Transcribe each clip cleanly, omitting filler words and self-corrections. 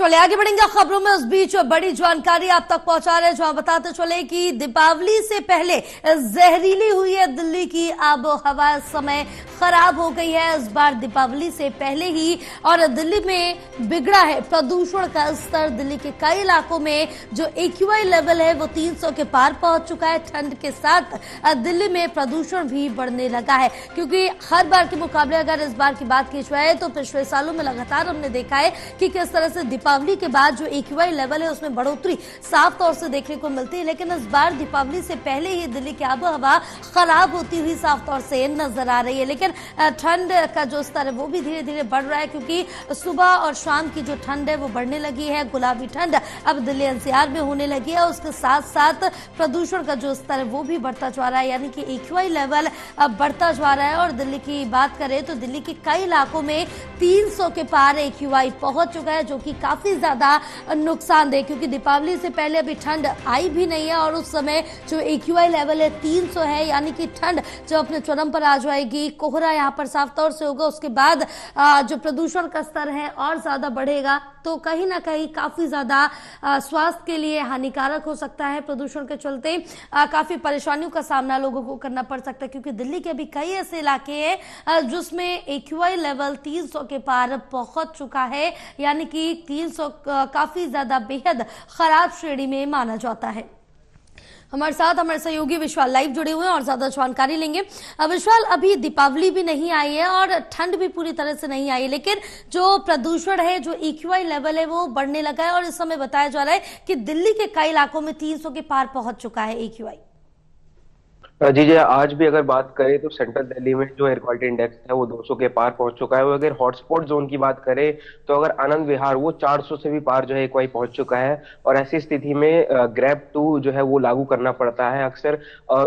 चलिए आगे बढ़ेंगे खबरों में। उस बीच बड़ी जानकारी आप तक पहुंचा रहे हैं, जहां बताते चले कि दीपावली से पहले जहरीली हुई है दिल्ली की आबो हवा। समय खराब हो गई है इस बार दीपावली से पहले ही, और दिल्ली में बिगड़ा है प्रदूषण का स्तर। दिल्ली के कई इलाकों में जो AQI लेवल है वो 300 के पार पहुंच चुका है। ठंड के साथ दिल्ली में प्रदूषण भी बढ़ने लगा है, क्योंकि हर बार के मुकाबले अगर इस बार की बात की जाए तो पिछले सालों में लगातार हमने देखा है कि किस तरह से दीपावली के बाद जो AQI लेवल है उसमें बढ़ोतरी साफ तौर से देखने को मिलती है। लेकिन इस बार दीपावली से पहले ही दिल्ली की आबोहवा खराब होती हुई साफ तौर से नजर आ रही है। लेकिन ठंड का जो स्तर है वो भी धीरे धीरे बढ़ रहा है, क्योंकि सुबह और शाम की जो ठंड है वो बढ़ने लगी है। गुलाबी ठंड अब दिल्ली NCR में होने लगी है। उसके साथ साथ प्रदूषण का जो स्तर है वो भी बढ़ता जा रहा है, यानी कि AQI लेवल अब बढ़ता जा रहा है। और दिल्ली की बात करें तो दिल्ली के कई इलाकों में 300 के पार AQI पहुंच चुका है, जो कि काफी ज्यादा नुकसानदेह, क्योंकि दीपावली से पहले अभी ठंड आई भी नहीं है और उस समय जो AQI लेवल है 300 है, यानी कि ठंड जो अपने चरम पर आ जाएगी। कोहरा यहाँ पर साफ तौर से होगा। उसके बाद जो प्रदूषण का स्तर है और ज्यादा बढ़ेगा, तो कहीं ना कहीं काफी ज्यादा स्वास्थ्य के लिए हानिकारक हो सकता है। प्रदूषण के चलते काफी परेशानियों का सामना लोगों को करना पड़ सकता है, क्योंकि दिल्ली के अभी कई ऐसे इलाके हैं जिसमें AQI लेवल 300 के पार पहुंच चुका है, यानी कि 300 काफी ज्यादा बेहद खराब श्रेणी में माना जाता है। हमारे साथ हमारे सहयोगी विशाल लाइव जुड़े हुए हैं और ज्यादा जानकारी लेंगे। विशाल, अभी दीपावली भी नहीं आई है और ठंड भी पूरी तरह से नहीं आई है, लेकिन जो प्रदूषण है, जो AQI लेवल है वो बढ़ने लगा है और इस समय बताया जा रहा है कि दिल्ली के कई इलाकों में 300 के पार पहुंच चुका है AQI। जी जी, आज भी अगर बात करें तो सेंट्रल दिल्ली में जो एयर क्वालिटी इंडेक्स है वो 200 के पार पहुंच चुका है। और अगर हॉटस्पॉट जोन की बात करें तो अगर आनंद विहार वो 400 से भी पार जो है AQI पहुंच चुका है। और ऐसी स्थिति में ग्रैब 2 जो है वो लागू करना पड़ता है अक्सर।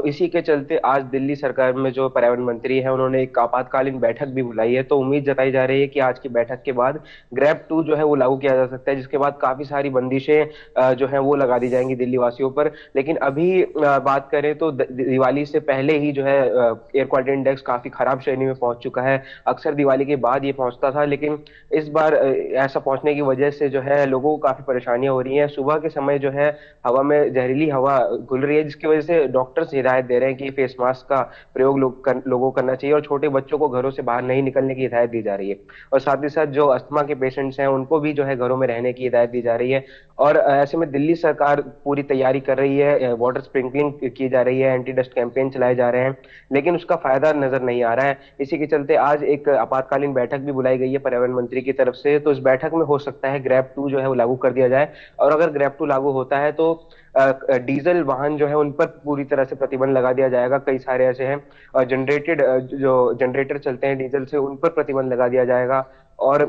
इसी के चलते आज दिल्ली सरकार में जो पर्यावरण मंत्री है उन्होंने एक आपातकालीन बैठक भी बुलाई है। तो उम्मीद जताई जा रही है कि आज की बैठक के बाद ग्रैब 2 जो है वो लागू किया जा सकता है, जिसके बाद काफी सारी बंदिशें जो है वो लगा दी जाएंगी दिल्ली वासियों पर। लेकिन अभी बात करें तो दिवाली से पहले ही जो है एयर क्वालिटी इंडेक्स काफी खराब श्रेणी में पहुंच चुका है। अक्सर दिवाली के बाद ये पहुंचता था, लेकिन इस बार ऐसा पहुंचने की वजह से जो है लोगों को काफी परेशानियां हो रही हैं। सुबह के समय जो है हवा में जहरीली हवा घुल रही है, जिसकी वजह से डॉक्टर्स हिदायत दे रहे हैं कि फेस मास्क का प्रयोग लोगों को करना चाहिए और छोटे बच्चों को घरों से बाहर नहीं निकलने की हिदायत दी जा रही है। और साथ ही साथ जो अस्थमा के पेशेंट्स हैं उनको भी जो है घरों में रहने की हिदायत दी जा रही है। और ऐसे में दिल्ली सरकार पूरी तैयारी कर रही है, वाटर स्प्रिंकलिंग की जा रही है, एंटी डस्ट कैंपेन चलाए जा रहे हैं, लेकिन उसका फायदा नजर नहीं आ रहा है। इसी के चलते आज एक आपातकालीन बैठक भी बुलाई गई है पर्यावरण मंत्री की तरफ से। तो इस बैठक में हो सकता है ग्रैब 2 जो है वो लागू कर दिया जाए। और अगर ग्रैब 2 लागू होता है तो डीजल वाहन जो है उन पर पूरी तरह से प्रतिबंध लगा दिया जाएगा। कई सारे ऐसे हैं जनरेटेड जो जनरेटर चलते हैं डीजल से, उन पर प्रतिबंध लगा दिया जाएगा और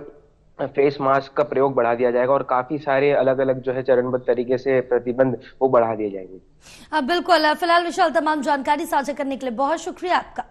फेस मास्क का प्रयोग बढ़ा दिया जाएगा और काफी सारे अलग अलग जो है चरणबद्ध तरीके से प्रतिबंध वो बढ़ा दिए जाएंगे। बिल्कुल। फिलहाल विशाल, तमाम जानकारी साझा करने के लिए बहुत शुक्रिया आपका।